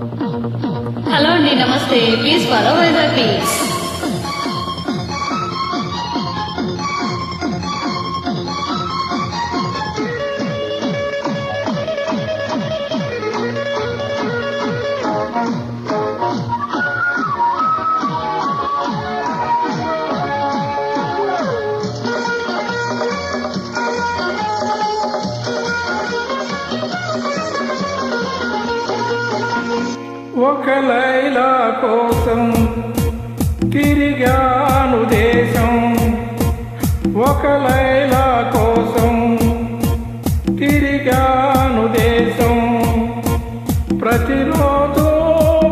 Hello అండి, నమస్తే. Please follow Vizag please. ఒక లైలా కోసం తిరిగాను దేశం, ఒక లైలా కోసం తిరిగాను దేశం. ప్రతిరోజు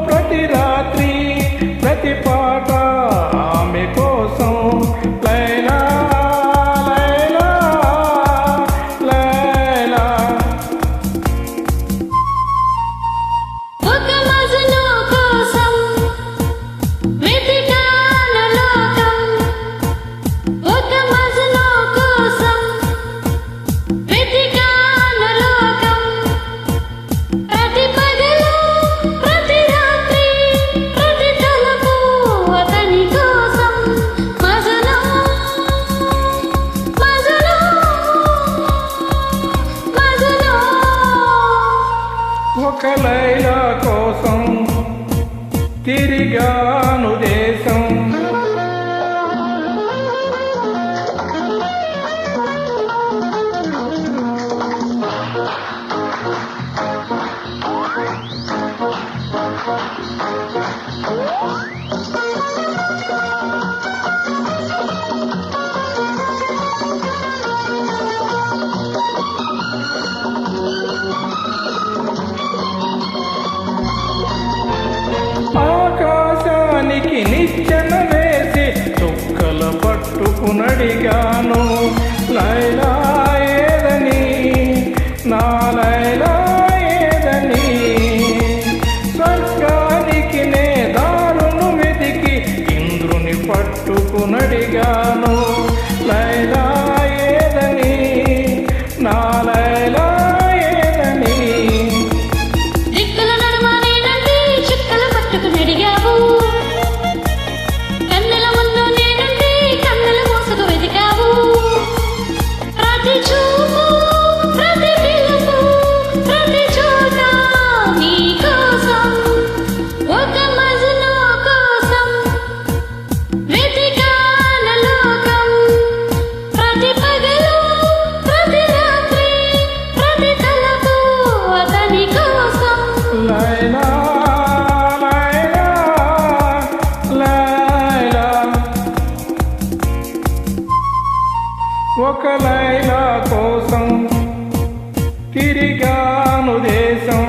ప్రతి రాత్రి ప్రతి పాట ఆమె కోసం. లైలా లైలా లైలా. ఒక లైలా కోసం తిరిగాను దేశం. ఆకాశానికి నిచ్చెన వేసి చుక్కల పట్టుకునడిగాను. లైలా ఏదని, నా లైలా ఏదని. స్వర్గానికి నే దారును వెతికి ఇంద్రుని పట్టుకునడిగాను. లైలా ఏదని, నా లైలా ఏదని. ఒక లైలా కోసం తిరిగాను దేశం.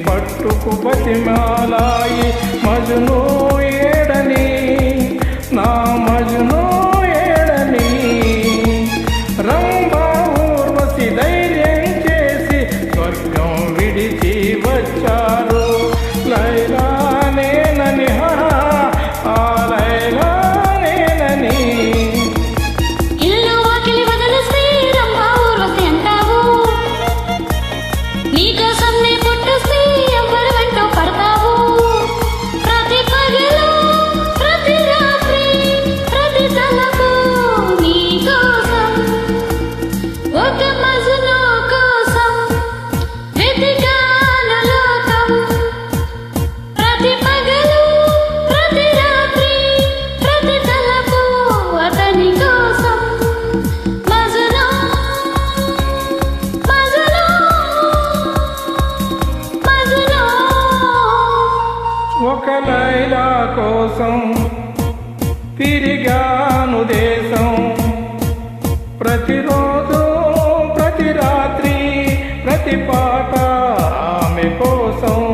పట్టుకు బతిమాలాయి మజను ఏడని, నా మజను ఏడని. రంభా ఊర్వశి ధైర్యం చేసి స్వర్గం విడిచి వచ్చారు. లైలా నేనని, ఆ లైలా నేనని. నీకోసం నే పుట్టుస్తే ఎవరు వెంటో పడతావు. ప్రతి ఆమె కోసం